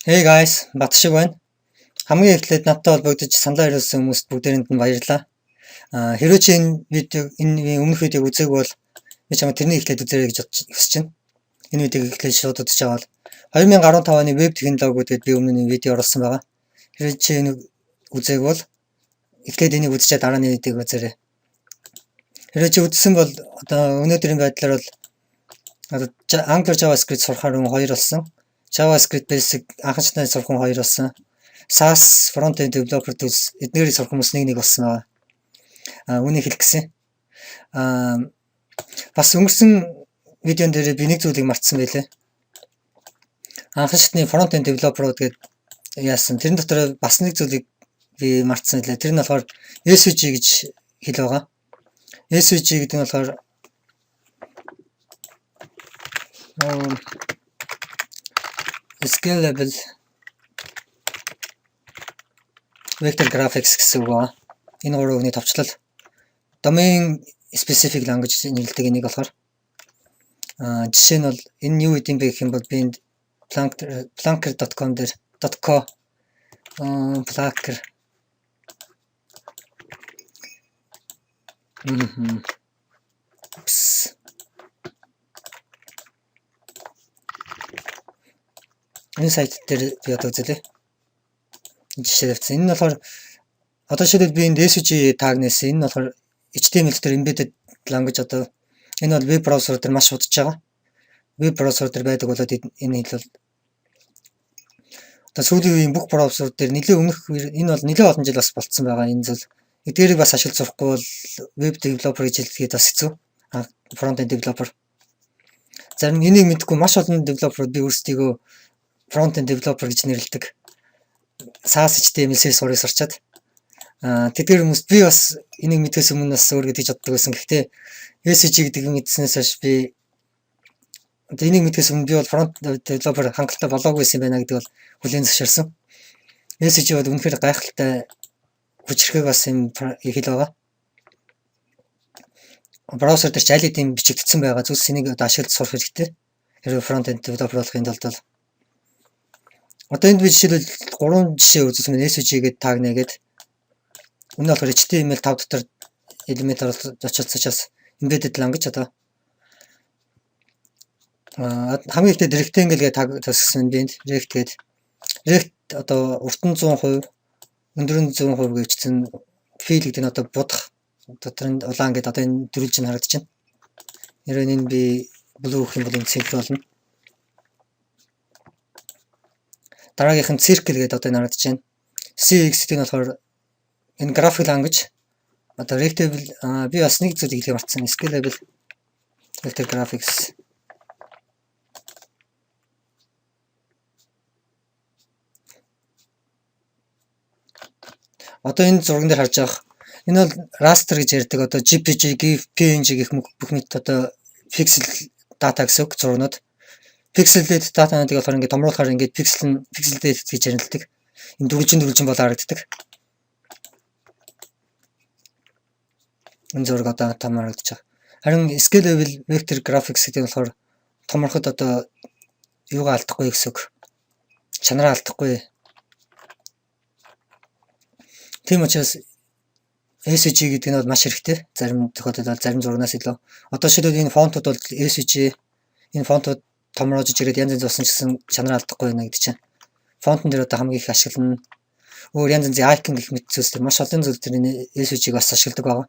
Hey guys, Бат шиг байна. Хамгийн эхлээд надтай холбогдож саналаа хариулсан хүмүүст бүгдээрэнд нь баярлалаа. Хэрвээ чи энэ өмнөх видеог үзээгүй бол би чамд тэрний эхлээд үзээрэй гэж хүсэж байна. Энэ видеог эхлээд шууд үзэж аваад 2015 оны веб технологиуд гэдээ би өмнө нь видео оруулсан байгаа. Хэрвээ чи энэ үзээгүй бол эхлээд энийг үзчихээ дараа нь видеог үзээрэй. Хэрвээ чи үзсэн бол одоо өнөөдрийн байдлаар бол Angular JavaScript сурахаар 2 болсон. JavaScript Basic анхаарчтай сурах 2 болсон. SAS Front-end Developer Tools эднэрийг сурах хүмүүс нэг болсон байгаа. Үнийг хэлэх гэсэн. Бас өнгөрсөн видеон дээр би нэг зүйлийг мартсан байлээ. Анхаарчны Front-end Developer-ууд гэдэг яасан. Тэрэн дотор бас нэг зүйлийг би мартсан байлээ. Тэр нь болохоор SVG гэж хэл байгаа. SVG гэдэг нь болохоор Scalable Vector Graphics гэсэн үг байна. Энэ гурван үгний товчлол. Domain Specific Language нэрлэдэг энийг болохоор жишээ нь бол энэ юу гэдэм бэ гэх юм бол би энд planker.com дээр .co planker энэ сайт дээр би одоо үзлээ. Жишээ тавьсан. Энэ нь болохоор одоо шийдэл би энд SVG тагнаас энэ нь болохоор HTML дээр embedded language одоо энэ бол веб браузер дээр маш удаж байгаа. Веб браузер дээр байдаг болоод энэ хэл бол одоо сүүлийн үеийн бүх браузер дээр нэлээд өмнөх энэ бол нэлээд олон жил бас болцсон байгаа энэ зүйл. Эдгээрийг бас ашиглаж сурахгүй бол веб developer гэж хэлгээд бас хэцүү. Front end developer. Зарим энийг мэдгүй маш олон developer би өөрсдийгөө front end developer гэж нэрлэдэг. SAS HTML CSS-ыг сурчаад тэдгээр хүмүүс би бас энийг мэдхээс өмнө бас өөр гэж боддог байсан. Гэхдээ SVG гэдэг юм мэдснээс хойш би энийг мэдхээс өмнө би бол front developer хангалттай болоогүй байсан байна гэдэг бол хүлээн зөвшөөрсөн. SVG бол үнэхээр гайхалтай хүчрхэг бас юм хэл байгаа. Браузер дээр ч аль хэдийн бичигдсэн байгаа зүйлс энийг одоо ашиглаж сурах хэрэгтэй. Хэрвээ front end developer болохын тулд одоо энд би жишээлбэл 3 жишээ үзүүлсэн байна. SVG гэдэг тагнаа гэдэг. Үнэ болохоор HTML5 дотор элемент очилцчихаас embedded language одоо хамгийн ихтэй rectangle гэдэг таг тасгсан би энд rect гэдэг. Rect одоо урт нь 100%, өндөр нь 100% гэвчсэн fill гэдэг нь одоо будах дотор нь улаан гэдэг одоо энэ дөрвөлж нь харагдаж байна. Нэрээ энэ би blue гэх юм бол энэ центр болно. Дараагийнх нь circle гэдэг одоо энэ харагдаж байна. CX гэдэг нь болохоор энэ graphic language одоо rectable би бас нэг зүйлийг хэлэх марцсан. Scalable vector graphics одоо энэ зурган дээр харж байгаа. Энэ бол raster гэж ярьдаг. Одоо JPG, GIF, PNG гэх бүх нийт одоо pixel data гэсэн үг зургнууд. Pixelated data-нуудыг болохоор ингээд томруулахаар ингээд pixelated гэж ярилдаг. Энэ дөрвөлжин бол харагддаг. Энэ зураг одоо том харагдаж байгаа. Харин scalable vector graphics гэдэг нь болохоор томороход одоо юугаа алдахгүй гэсэн үг. Чанараа алдахгүй. Тийм учраас SVG гэдэг нь бол маш хэрэгтэй. Зарим тохиолдолд бол зарим зурагнаас илүү. Одоо шилбэл энэ фонтууд бол SVG энэ фонтууд томроож ирээд янз янз болсон гэсэн чанар алдахгүй байна гэдэг чинь. Фонтон дээр одоо хамгийн их ашиглана. Өөр янз янзын icon гэх мэт зүйлс төр маш олон зүйл төр энэ SVG-г бас ашигладаг байгаа.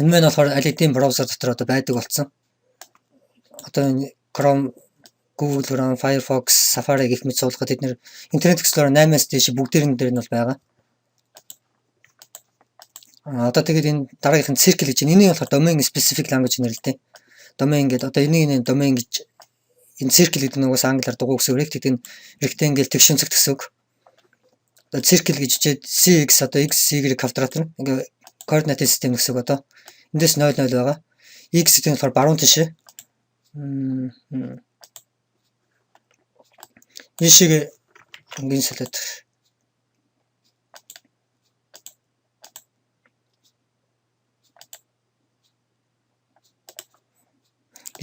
Энэ мань болохоор аль хэдийн браузер дотор одоо байдаг болсон. Одоо Chrome, Google Chrome, Firefox, Safari гэх мэт суулгахад эдгээр Internet Explorer 8-аас дээш бүгдээрэн дээр нь бол байгаа. Одоо тэгээд энэ дараагийнх нь circle гэж энэ болохоор domain specific language нэрлэдэг. Domain гэдэг одоо энийг domain гэж энэ circle гэдэг нь угсаа англиар дугуй гэсэн үг. Гэдэг нь rectangle тэгшүнцэг гэсэн үг. Одоо circle гэж үчээд CX одоо X Y квадрат нь ингээ координат систем гэсэн үг одоо. Эндээс 0 0 байгаа. X гэдэг нь болохоор баруун тишээ. Ийшээ ингийн солиод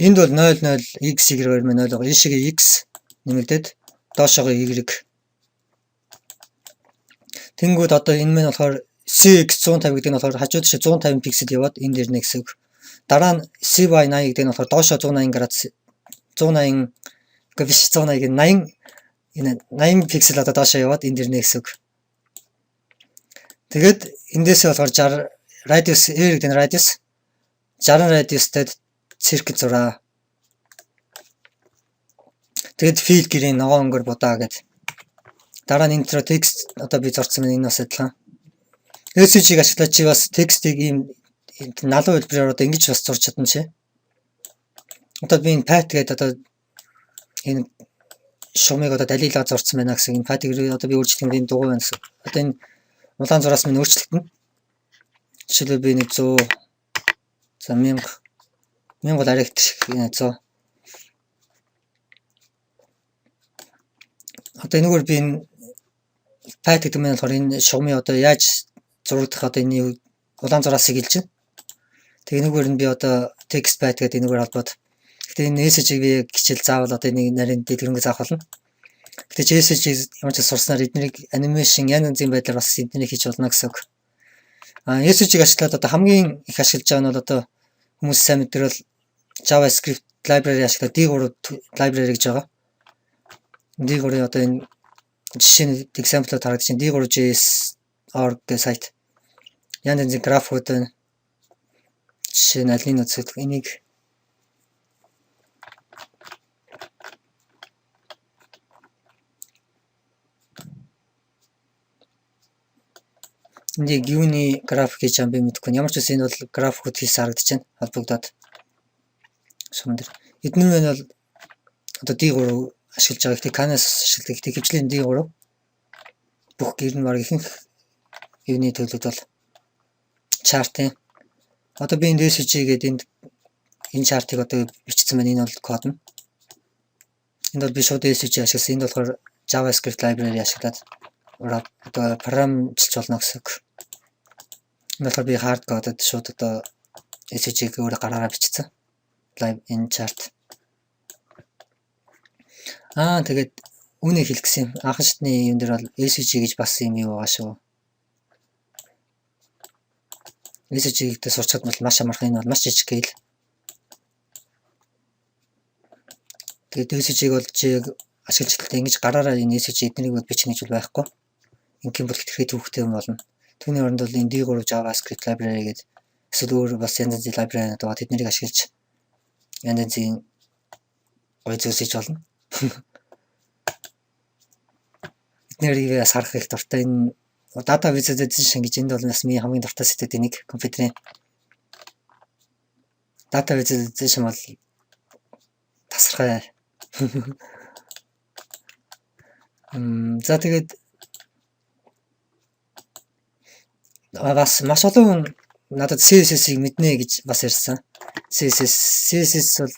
Энд бол 00x y-ээр 0 байгаа. Энэ шиг x нэмэгдээд доошоогоо y. Тэнгүүд одоо энэ мань болохоор cx 150 гэдэг нь болохоор хажууд шиг 150 пиксел яваад энд ирнэ гэсэн үг. Дараа нь cy 80 гэдэг нь болохоор доошоо 180 градус 180 үгүй биш 180 80 пиксел одоо доошоо яваад энд ирнэ гэсэн үг. Тэгээд эндээсээ болохоор 60 радиус r гэдэг нь радиус 60 радиустай циркл зураа. Тэгээд fill гэрийн ногоон өнгөр будаа гэдэг. Дараа нь intro text одоо би зурсан энэ бас адилхан. SVG-г ашиглаж чи бас текстийг ийм налуу хэлбэрээр одоо ингэж бас зурч чадна чи. Одоо би энэ pat гэдэг одоо энэ шумыг одоо далилаад зурсан байна гэсэн энэ pat-ийг одоо би өөрчлөх юм дугуй байна гэсэн. Одоо энэ улаан зураас минь өөрчлөгдөн. Жишээлбэл би нэг 100 за 1000 бол арай их 100. Одоо энэгээр би энэ pat гэдэг нь болохоор энэ шугамыг одоо яаж зурагдах одоо энэ улаан зураасыг хэлж байна. Тэгээ энэгээр нь би одоо text pat гэдэг энэгээр холбоод. Гэтэ энэ SVG-ийг би хичээл заавал одоо энийг нарийн дэлгэрэнгүй заах болно. Гэтэ чи SVG ямар ч сурснаар эднийг анимашн янз янзын байдлаар бас эднийг хийж болно гэсэн үг. SVG-г ашиглаад одоо хамгийн их ашиглаж байгаа нь бол одоо хүмүүс сайн мэдэрэл JavaScript library ашиглаад D3 library гэж байгаа. D3-ийн одоо энэ жишээний example-д харагдаж байна. D3.js.org гэх сайт. Янз янзын графууд байна. Жишээ нь аль нь үзэх энийг энийг юуны граф гэж юм би мэдэхгүй. Ямар ч үс энэ бол графууд хийсэн харагдаж байна. Холбогдоод. Шугам дээр. Эдгээр нь бол одоо D3 ашиглаж байгаа. Гэхдээ Canvas ашигладаг. Гэхдээ хвчлэн D3 бүх гэр нь баг ихэнх юуны төлөвд бол chart-ын. Одоо би энэ SVG гэдэг энэ chart-ыг одоо бичсэн байна. Энэ бол код нь. Энд бол би шууд SVG ашигласан. Энд болохоор JavaScript library ашиглаад одоо програмжилж болно гэсэн үг. Энэ болохоор би hard code-д шууд одоо SVG-г өөрөө гараараа бичсэн. Live in chart. Тэгээд үүнийг хэлэх гэсэн юм. Анхан шатны юм дээр бол SVG гэж бас юм юу байгаа шүү. SVG-г сурчхад бол маш амархан. Энэ бол маш жижиг хэл. Тэгээд SVG-г бол чи ашиглаж хэлэхдээ ингэж гараараа энэ SVG эднийг бол бичнэ гэж байхгүй. Ингийн бол итгэхэд төвхтэй юм болно. Түүний оронд бол энэ D3 JavaScript library гэдэг эсвэл өөр бас янз янзын library байгаа. Тэднийг ашиглаж янз янзын гоё зүйлс хийж болно. Эднэрийг харах их дуртай. Энэ data visualization гэж энд бол бас миний хамгийн дуртай сэдвүүд энийг компьютерийн data visualization бол тасархай. За тэгээд бас маш олон надад CSS-ийг мэднэ гэж бас ярьсан. CSS бол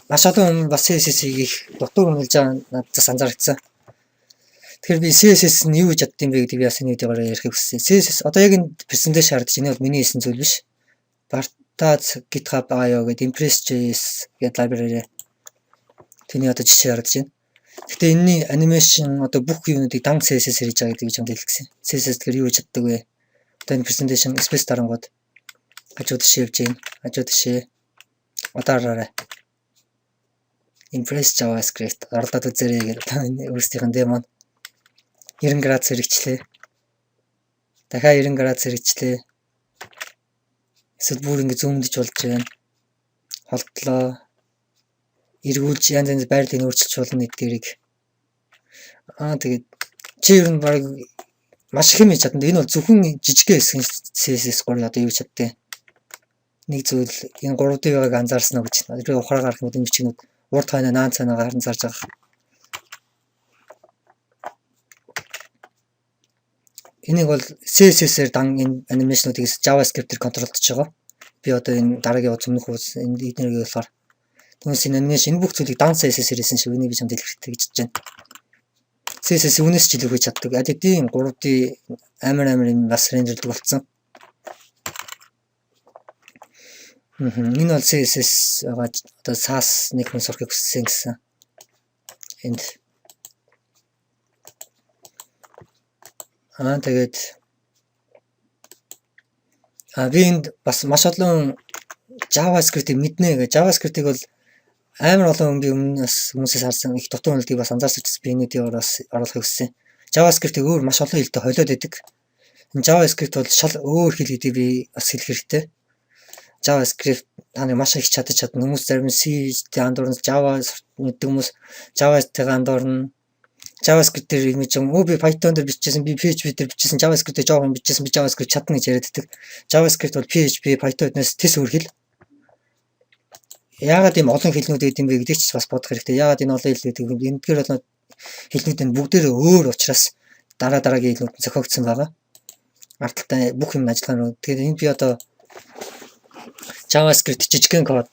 маш олон бас CSS-ийг их дутуур үнэлж байгаа надад анзаарчихсан. Тэгэхээр би CSS нь юу гэж яддсан бэ гэдэг би бас энэ видеогоор ярихыг хүссэн. CSS одоо яг энэ презентацийн харагдаж энэ бол миний хийсэн зүйл биш. Bartaz GitHub.io гэдэг Impress.js гэдэг library тэний одоо жишээ харагдаж байна. Гэтэ энэний анимашн одоо бүх юмнуудыг дан CSS хийж байгаа гэдэг юм хэлсэн. CSS тэгэхээр юу гэж яддаг вэ? Одоо энэ presentation space дарангууд хажууд жишээ явж байна. Хажууд жишээ одоо хараарай. Impress JavaScript орлоод үзээрэй гэдэг өөрсдийнх нь демо 90 градус хэрэгчлээ. Дахиад 90 градус хэрэгчлээ. Эсвэл бүр ингэ зүүмдэж болж байна. Холдлоо. Эргүүлж янз янз байрлалыг өөрчилж болно гэдгийг. Тэгээд чи ер нь баг маш их юм хийж чадна. Энэ бол зөвхөн жижигхэн хэсэг CSS 3 одоо юу чаддаг. Нэг зүйл энэ 3D байгааг анзаарсан уу гэж. Тэр ухраа гарах юм бичгнүүд урд хойно наан цаанаа харан зарж байгаа. Энийг бол CSS-ээр дан энэ анимашнуудыг JavaScript-ээр контролдож байгаа. Би одоо энэ дараагийн өмнөх үз энэ эднэрийг болохоор түүнээс энэ анимашн энэ бүх зүйлийг дан CSS-ээр хийсэн шиг энийг би чамд хэлэхдээ гэж бодож байна. CSS үнээс ч илүү хийж чаддаг. Adobe 3D амар юм бас рендерлдэг болсон. Энэ бол CSS байгаа одоо SAS нэг хүн сурахыг хүссэн гэсэн. Энд тэгээд би энд бас маш олон JavaScript-ийг мэднэ гэж. JavaScript-ийг бол амар олон би өмнөөс хүмүүсээс харсан их дутуу үнэлтийг бас анзаарч байсан. Би энүүдийг оруулахыг хүссэн. JavaScript-ийг өөр маш олон хэлтэй холиод байдаг. Энэ JavaScript бол шал өөр хэл гэдэг би бас хэлэх хэрэгтэй. JavaScript таны маш их чадаж чадна. Хүмүүс зарим C-тэй андуурна, Java мэддэг хүмүүс Java-тэй андуурна. JavaScript дээр имиж юм. Би Python дээр бичижсэн, би PHP дээр бичижсэн, JavaScript дээр жоохон бичижсэн, би JavaScript чадна гэж яриад байдаг. JavaScript бол PHP, Python-ээс тэс өөр хэл. Яагаад ийм олон хэлнүүд гэдэг юм бэ гэдгийг ч бас бодох хэрэгтэй. Яагаад энэ олон хэл гэдэг юм бэ? Эндгээр бол хэлнүүд нь бүгдээрээ өөр учраас дараагийн хэлнүүд зохиогдсон байгаа. Ардталтай бүх юм ажиллагаа. Тэгэхээр энд би одоо JavaScript жижигхэн код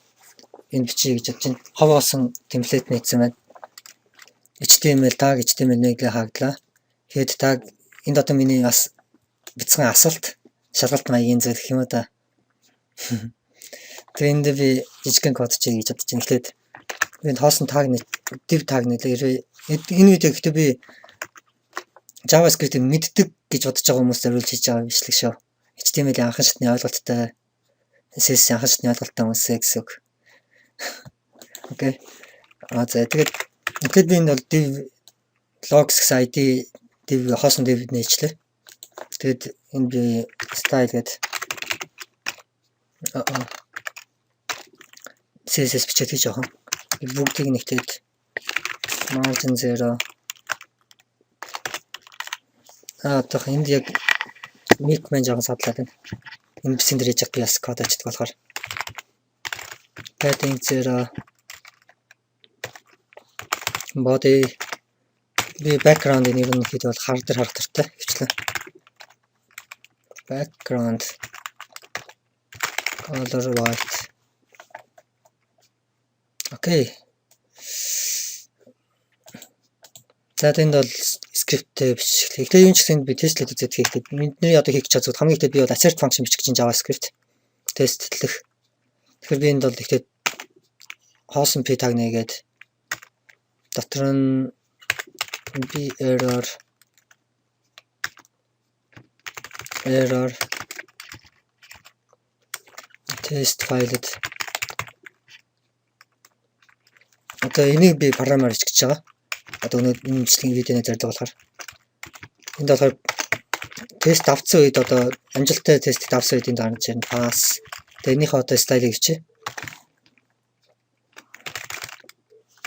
энд бичиж гэж бодож байна. Ховоосон темплейт нээсэн байна. HTML tag HTML нэглээ хааглаа. Head tag энд одоо миний бас бяцхан асуулт шалгалт маягийн зүйл гэх юм уу да. Тэгээд энд би жижигхэн код чиг гэж бодож байна. Эхлээд энд хоосон tag div tag нэглээ. Энэ видео гэхдээ би JavaScript-ийг мэддэг гэж бодож байгаа хүмүүс зориулж хийж байгаа бичлэг шүү. HTML-ийн анхан шатны ойлголттой, CSS-ийн анхан шатны ойлголттой хүмүүсээ гэсэн үг. Окей. За тэгээд би энэ бол div logs гэсэн ID div хоосон div нээчлээ. Тэгээд энэ би style гэдэг CSS бичээд хийж байгаа. Бүгдийг нэгтээд margin 0 одоо энд яг make man жоохон садлаад байна. Энэ бисэн дээр хийж би бас код ачдаг болохоор padding 0 body би background-ийн нэр нь хэд бол хар дээр харах тартай хвчлээ. Background color white. Окей. За тэнд бол скрипттэй бичих. Тэгэхээр энэ ч гэсэн би тестлээд үзээд хийхдээ бидний одоо хийх чадвар хамгийн ихдээ би бол assert function бичих гэж JavaScript тестлэх. Тэгэхээр би энд бол ихтэй хоосон p tag нээгээд дотор нь b error test file-д одоо энийг би параметр хийх гэж байгаа. Одоо энэ бичлэгийн видеоны зорилго болохоор энд болохоор тест авсан үед одоо амжилттай тестийг авсан үед энд гарч ирнэ pass. Тэгээ энийхээ одоо стайлыг бичээ.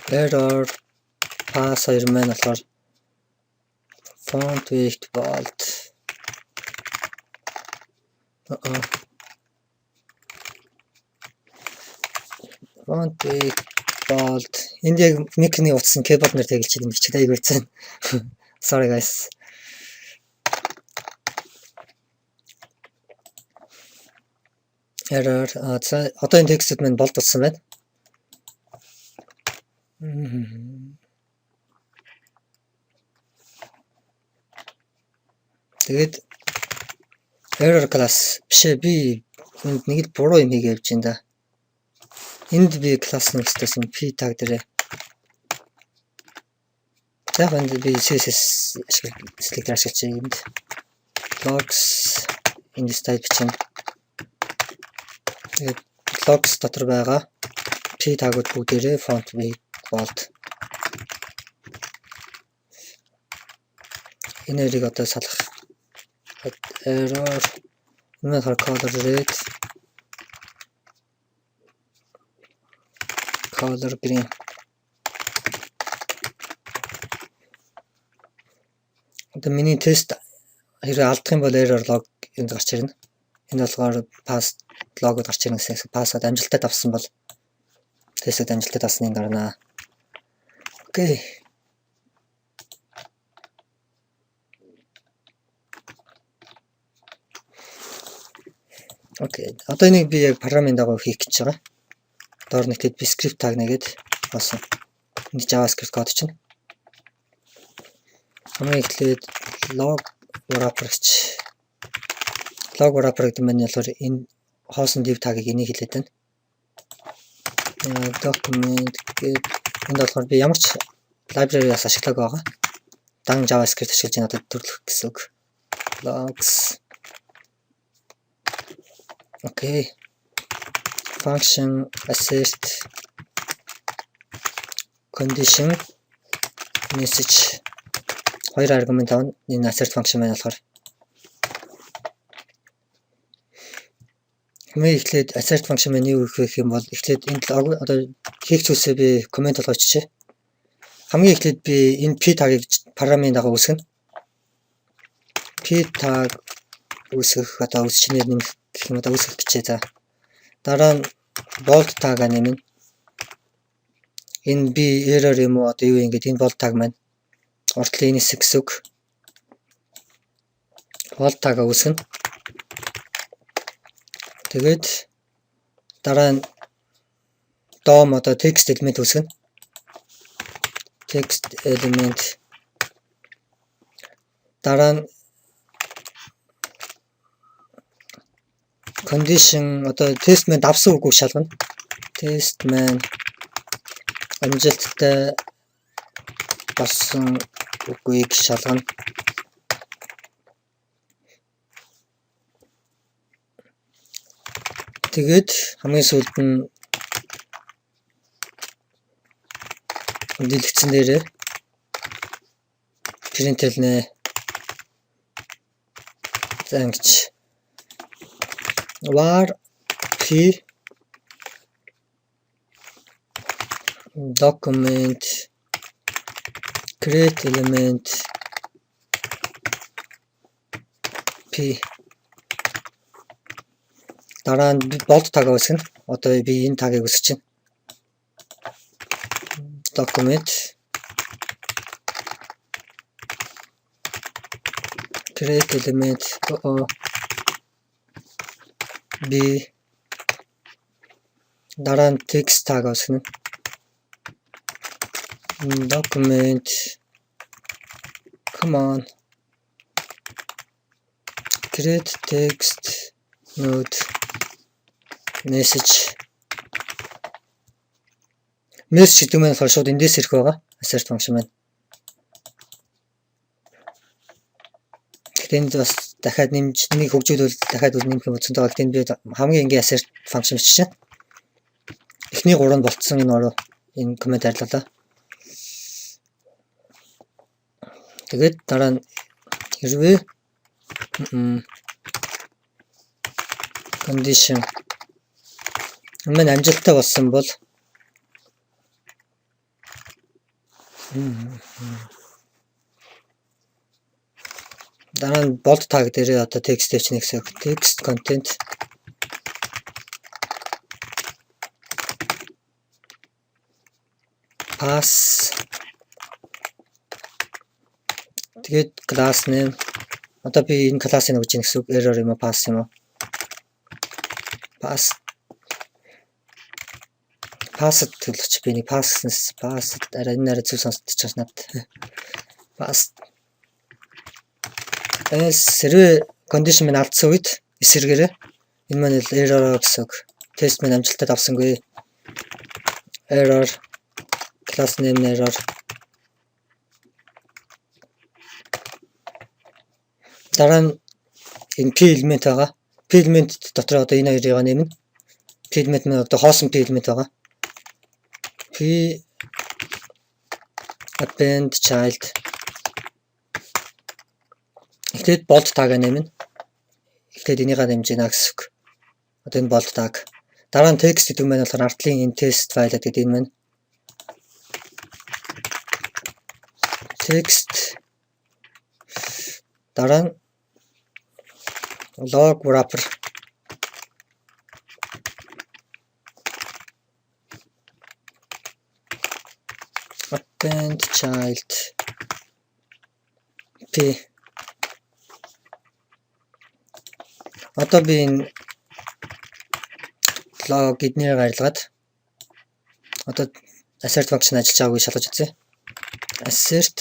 Error pass 2 маань болохоор font weight bold. Font weight bold. Энд яг микний утсан keyboard нэр тэгэлж байгаа юм бичээд айгүй хэцүү. Sorry guys. Error одоо энэ текстүүд маань болд утсан байна. Тэгээд error class бишээ би энд нэг л буруу юм хийгээ явж байна да. Энд би класс нөхцөлсөн p tag дээр. Яг энд би CSS ашиглаж энд logs энд style бичнэ. Тэгээд logs дотор байгаа p tag-ууд бүгдээрээ font weight bold. Энэрийг одоо салах. Error энэ color red color green. Одоо миний тест хэрэг алдах юм бол error log энд гарч ирнэ. Энэ болохоор pass log-од гарч ирнэ гэсэн. Pass-ад амжилттай авсан бол тест-д амжилттай авсныг гарнаа. Окей. Окей. Одоо энийг би яг параметрын дагуу хийх гэж байгаа. Доор нэг тэгэд script tag нэгээд басан. Энд JavaScript код чинь. Хамгийн эхлээд log wrapper гэж. Log wrapper гэдэг нь болохоор энэ хоосон div tag-ыг энийг хэлээд байна. document гээд энд болохоор би ямар ч library-аас ашиглаагүй байгаа. Дан JavaScript ашиглаж надад төрлөх гэсэн үг. Logs. Окей. Function assert condition message. Хоёр аргумент авна. Энэ assert function маань болохоор эхлээд assert function маань юу гэх юм бол эхлээд энэ одоо хийх зүйлсээ би коммент болгож чичээ. Хамгийн эхлээд би энэ p tag-ыг параметрын дагуу үүсгэнэ. P tag үүсгэх одоо үүсчнээр нэмэх гэх юм одоо үүсгэх гэчээ за. Дараа нь bold tag нэмнэ. Энэ би error юм уу одоо юу ингэж энэ bold tag маань уртлын энэс гэсэн үг. Bold tag үүсгэнэ. Тэгээд дараа нь DOM одоо text element үүсгэнэ. Text element дараа нь condition одоо тест маань давсан үггүй шалгана. Тест маань амжилттай болсон үгүйг шалгана. Тэгээд хамгийн сүүлд нь дэлгэцэн дээрээ print хэлнэ. За ингэж var p document create element p дараа нь bold tag үүсгэнэ. Одоо би энэ tag-ыг үүсгэж байна. Document create element b дараа нь text tag үүсгэнэ. Document come on create text node message гэдэг нь болохоор шууд эндээс ирэх байгаа. Assert function маань. Тэнд бас дахиад нэмж нэг хөгжүүлвэл дахиад нэмэх юм утсан байгаа. Тэнд би хамгийн энгийн assert function бичсэн. Эхний 3 нь болцсон энэ ороо энэ коммент арилгалаа. Тэгээд дараа нь хэрвээ condition маань амжилттай болсон бол дараа нь bold tag дээр одоо text хэвчнэ гэсэн үг. Text content pass тэгээд class name одоо би энэ классыг өгч ийн гэсэн үг. Error юм уу pass юм уу? Pass төлөвч би нэг pass арай энэ арай зөв сонсдож байна надад. Pass Хэрвээ condition маань алдсан үед эсэргээрээ энэ маань error гэсэн үг. Тест маань амжилттай авсангүй. Error class name error. Дараа нь энэ p element байгаа. P element дотор одоо энэ хоёрыг нэмнэ. P element нь одоо хоосон P element байгаа. P append child эхлээд bold tag нэмнэ. Эхлээд энийг нэмжийнэ гэсэн үг. Одоо энэ bold tag. Дараа нь text гэдэг маань болохоор артлын энэ test file гэдэг энэ маань. Text дараа нь log wrapper append child p одоо би энэ log эднэр гаргалгаад одоо assert function ажиллаж байгаагүй шалгаж үзье. Assert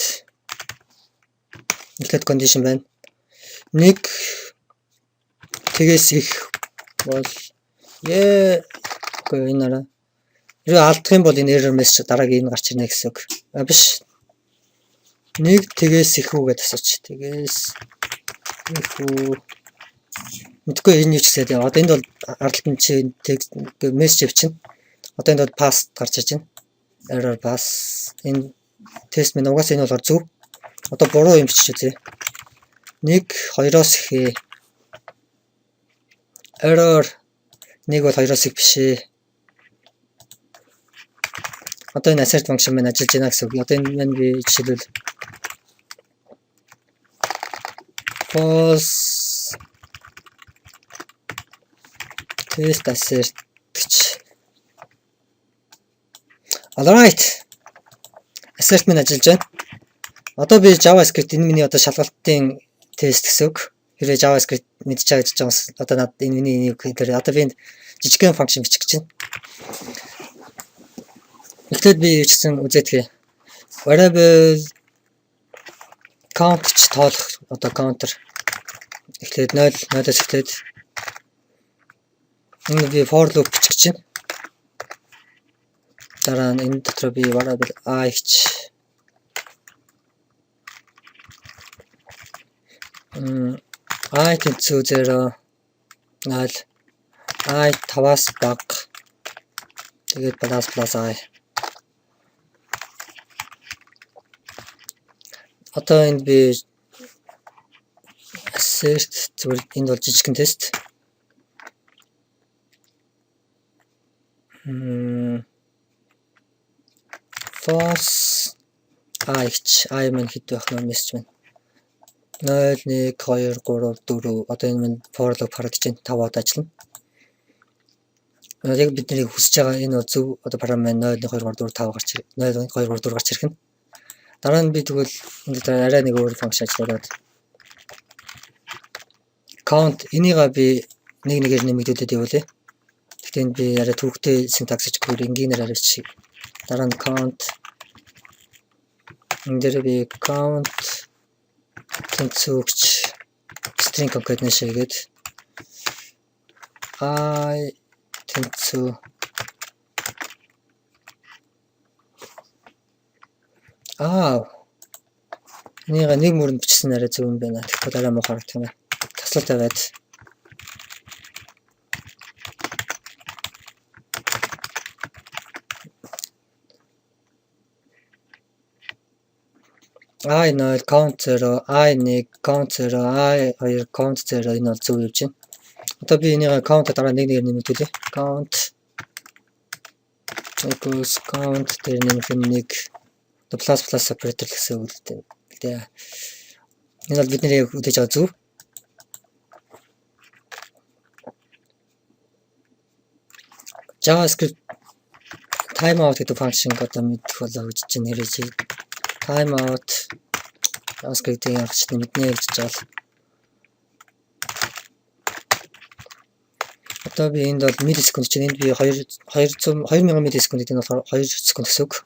эхлээд condition байна. Нэг тэгээс их бол үгүй энэ араа Хэрвээ алдах юм бол энэ error message дараагийн энэ гарч ирнэ гэсэн үг. Биш. Нэг тэгээс их үү гэдээ асууч. Тэгээс их үү. Мэдгүй энэ юу ч гэсэн яа. Одоо энд бол ардталтан чи текст message бичнэ. Одоо энд бол pass гарч иж байна. Error pass. Энэ тест минь угаасаа энэ бол зөв. Одоо буруу юм бичиж үзье. 1 2-оос ихээ. Error 1 бол 2-оос их биш ээ. Одоо энэ assert function маань ажиллаж байна гэсэн үг. Одоо энэ маань би жишээлбэл false test assert гэж. Alright. Assert маань ажиллаж байна. Одоо би JavaScript энэ миний одоо шалгалтын тест гэсэн үг. Хэрвээ JavaScript мэдчихэж гэж байгаа бас одоо надад энэ миний дээр одоо би энд жижигхэн function бичих гэж байна. Эхлээд би юу ч гэсэн үзээдгээ. Variable count гэж тоолох одоо counter эхлээд 0-0-оос эхлээд энэ би for loop бичих гэж байна. Дараа нь энэ дотор би variable I гэж I тэнцүү 0 0 I 5-аас бага тэгээд plus I. Одоо энд би assert зүгээр энд бол жижигхэн тест. False I гэж I маань хэд байх нь message байна. 0 1 2 3 4 одоо энэ маань for loop харагдаж байна. 5 удаа ажиллана. Яг бидний хүсэж байгаа энэ зөв одоо параметр 0 1 2 3 4 5 гарч 0 1 2 3 4 гарч ирэх нь. Дараа нь би тэгвэл энэ дээр арай нэг өөр функшн ажиллаад count энийгээ би нэг нэгээр нэмэгдүүлээд явуулъя. Гэхдээ энд би арай төвөгтэй syntax гэж бүр энгийнээр арай шиг. Дараа нь count энэ дээр би count тэнцүүгч string concatenation хийгээд I тэнцүү нэг мөрөнд бичсэн арай зөв юм байна. Тэгэхгүй арай муу харагдах юм байна. Таслалтай байд. I 0 count 0 I 1 count 0 I 2 count 0 энэ бол зөв явж байна. Одоо би энийг count дараа нэг нэгээр нэмэгдүүлье. Count equals count дээр нэмэх нэг plus operator гэсэн үг л дээ. Энэ бол бидний яг үдэж байгаа зөв. JavaScript timeout гэдэг function одоо мэдэх болоо гэж чинь нэрэж timeout JavaScript-ийн агч мэднэ гэж жаал. Одоо би энд бол миллисекунд чинь энд би 2000 миллисекунд энэ болохоор 2 секунд гэсэн үг.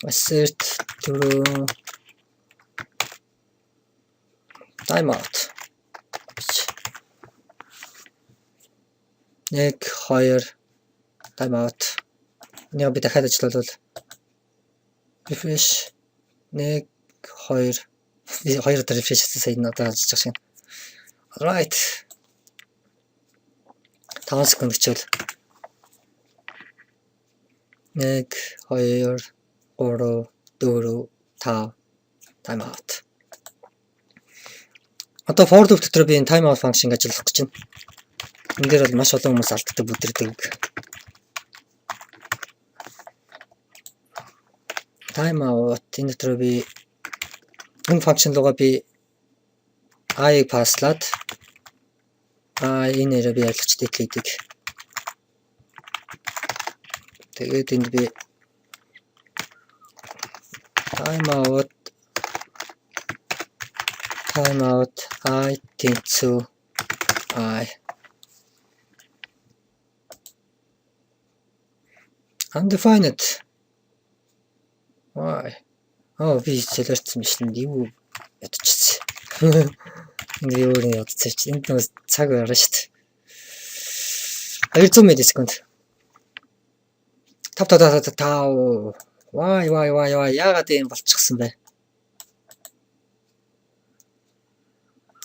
Assert through timeout. 1 2 timeout. Нэг би дахиад ажиллавал refresh 1 2 2 удаа refresh хийсэн энэ одоо ажиллаж байгаа юм. Alright. 5 секунд хичээл. 1 2 3 4 5 timeout. Одоо for loop дотор би энэ timeout function ажиллах гэж байна. Энэ дээр бол маш олон хүмүүс алддаг бүдэрдэг. Timeout энэ дотор би энэ function руугаа би I-ыг пасслаад энэ нэрээ би ялгч дэтлийдэг. Тэгээд энд би timeout I тэнцүү I undefined. Why? Би солиорцсон биш нь юу ядчихсан. Ингээ юу нэг ядчихсан чи энд нэг цаг гарна шүү дээ. 200 миллисекунд. тав. Вай яагаад ийм болчихсон бэ?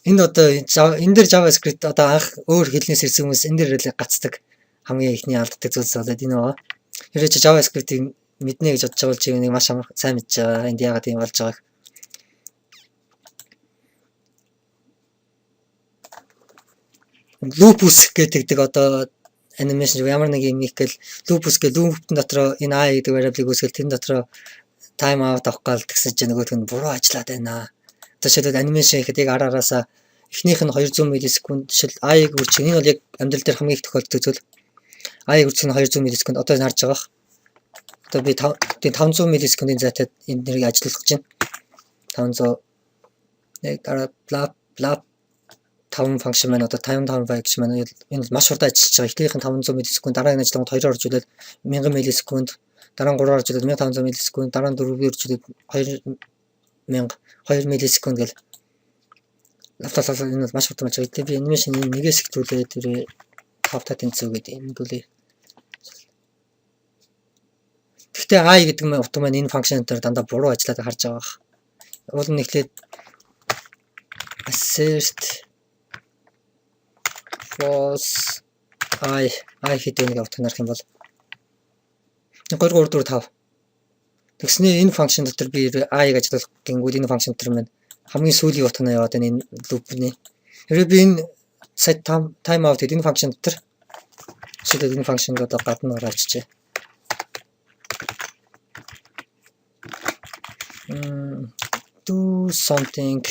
Энэ одоо энэ дэр JavaScript одоо анх өөр хэлнээс ирсэн хүмүүс энэ дэр л гацдаг хамгийн ихний алддаг зүйлс болоод энэ байгаа. Хэрвээ чи JavaScript-ийг мэднэ гэж бодож байгаа бол чи нэг маш сайн мэдж байгаа. Энд яагаад ийм болж байгааг. Lupus гэдэг одоо анимашн ямар нэг юм их гэл lupus гэл loop-ын дотроо энэ i гэдэг variable-ыг үүсгэл тэр дотроо time out авах гал тэгсэн чинь нөгөөх нь буруу ажиллаад байна. Одоо шилбэл анимашн ихэд яг араасаа эхнийх нь 200 миллисекунд жишээл i-г үржих. Энэ бол яг амьдрал дээр хамгийн их тохиолддог зүйл. I-г үржих нь 200 миллисекунд одоо энэ харж байгаа. Одоо би 500 миллисекундын зайтай энэ нэрийг ажиллуулах гэж байна. 500 нэг bla 5 function маань одоо 55 function маань энэ маш хурдан ажиллаж байгаа. Эхнийх нь 500 миллисекунд, дараагийн ажиллаганд 2-оор оржуулаад 1000 миллисекунд, дараа нь 3-оор оржуулаад 1500 миллисекунд, дараа нь 4-оор оржуулаад 2 миллисекунд гэл лаптоп энэ маш хурдан болж байгаа. Би анимашн нэгээс ихлүүлээд тэр 5 тэнцүү гэдэг энэ гүлээ. Гэхдээ i гэдэг нь утга маань энэ function дээр дандаа буруу ажиллаад харж байгаа. Уул нь эхлээд assert false i гэдэг нэг утга нарах юм бол 3 3 4 5 тэгснээ энэ function дотор би i-г ажиллуулах гингүүд энэ function дотор маань хамгийн сүүлийн утга нь яваад энэ loop-ний. Хэрвээ би энэ set time out гэдэг энэ function дотор жишээлбэл энэ function одоо гадна гараачжээ. Do something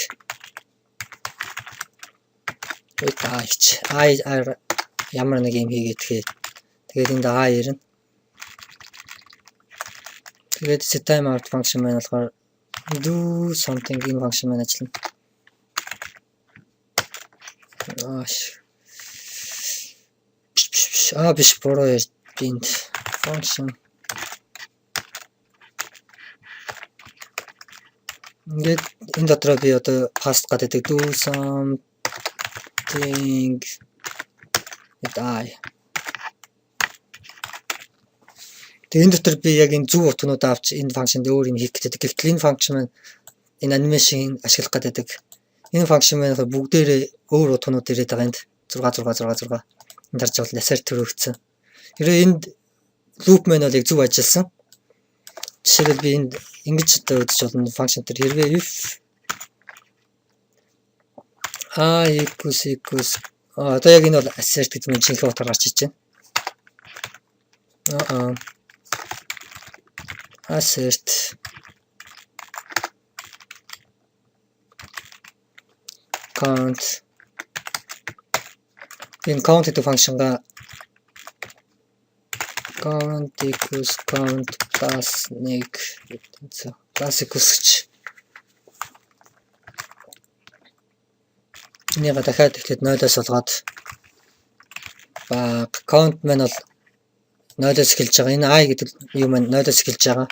with i ямар нэг юм хийгээд тэгээд энд i ирнэ. Тэгээд set time out function маань болохоор do something энэ function маань ажиллана. Биш буруу энд function ингээд энэ дотроо би одоо pass гадаг do something with i. Тэгээ энэ дотор би яг энэ зөв утгнууд авч энэ function дээр өөр юм хийх гэдэг. Гэвтэл энэ function маань энэ анимашн ашиглах гэдэг. Энэ function маань бүгдээрээ өөр утгнууд ирээд байгаа энд 6 энэ тарж бол assert төрөгдсөн. Хэрвээ энд loop маань бол яг зөв ажилласан. Жишээлбэл би энд ингэж одоо үзэж болно function дээр хэрвээ if i equals одоо яг энэ бол assert гэдэг нь жинхэнэ утгаар гарч иж байна. Assert count энэ count гэдэг function-га count equals count plus нэг plus equals энийг дахиад эхлээд 0-оос олгоод баг count маань бол 0-оос эхэлж байгаа. Энэ i гэдэг юм маань 0-оос эхэлж байгаа.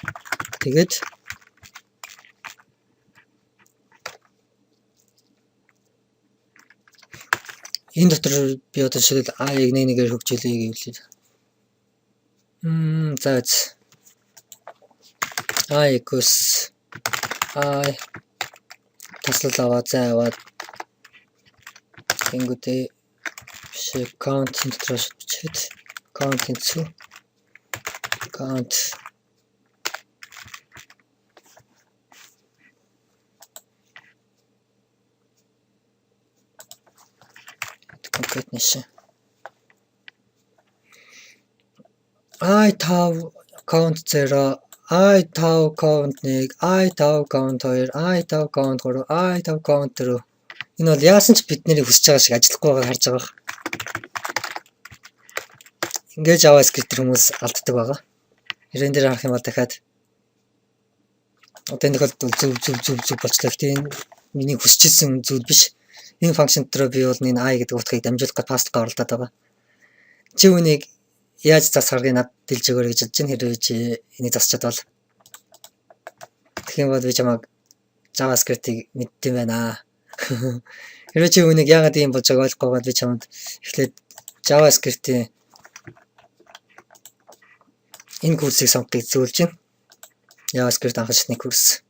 Тэгээд энэ дотор би одоо жишээлбэл i-г нэгээр хөгжүүлээ гэвэл i equals i таслал аваад аваад тэнгүүдээ биш count дотроос бичээд count into count concatenation i тав count 0 i тав count 1 i тав count 2 i тав count 3 i тав count 4 энэ бол яасан ч бид нарыг хүсэж байгаа шиг ажиллахгүй байгааг харж байгаа. Ингээд JavaScript хүмүүс алддаг байгаа. Хэрвээ дээр харах юм бол дахиад одоо энэ тохиолдолд зөв болчлаа. Гэхдээ энэ миний хүсчихсэн зүйл биш. Энэ function дотор би бол энэ i гэдэг утгыг дамжуулах гэж пастга оролдоод байгаа. Чи үнийг яаж засгарыг над дэлж өгөөрэй гэж бодож байна. Хэрвээ чи энийг засчаад бол тэгэх юм бол би чамайг JavaScript-ийг мэддэм байна. Хэрвээ чи үнийг яагаад ийм болж байгааг ойлгохгүй бол би чамд эхлээд JavaScript-ийн энэ курсыг сонгохыг зөвлөж байна. JavaScript анх шатны курс.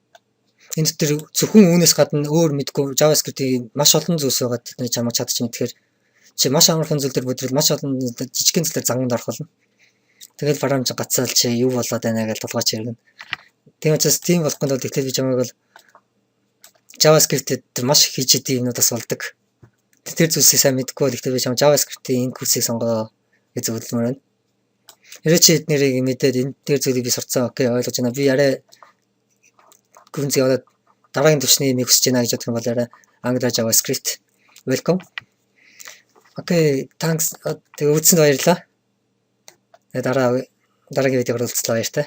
Энэ дээр зөвхөн үүнээс гадна өөр мэдгүй JavaScript-ийн маш олон зүйлс байгаа тэдний чамд чадчих мэдхээр чи маш амархан зүйл төр бүдрэл маш олон жижигхэн зүйлээр занганд орох болно. Тэгэл бараамж гацаал чи юу болоод байна гэж толгойч хэрэгнэ. Тийм учраас тийм болохын тулд ихтэй би чамайг бол JavaScript-д маш их хийж идэв юмнуудаас болдог. Тэр зүйлсийг сайн мэдгүй бол ихтэй би чам JavaScript-ийн энэ курсыг сонгоо гэж зөвлөмөр байна. Хэрвээ чи эднэрийг мэдээд энэ дээр зүйлийг би сурцсан окей ойлгож байна. Би арай гүнзгий ороод дараагийн төвчний нэг хүсэж байна гэж бодох юм бол арай Angular JavaScript welcome. Окей, thanks. Тэгээ үзсэнд баярлалаа. Дараагийн видеогоор уулзлаа баяртай.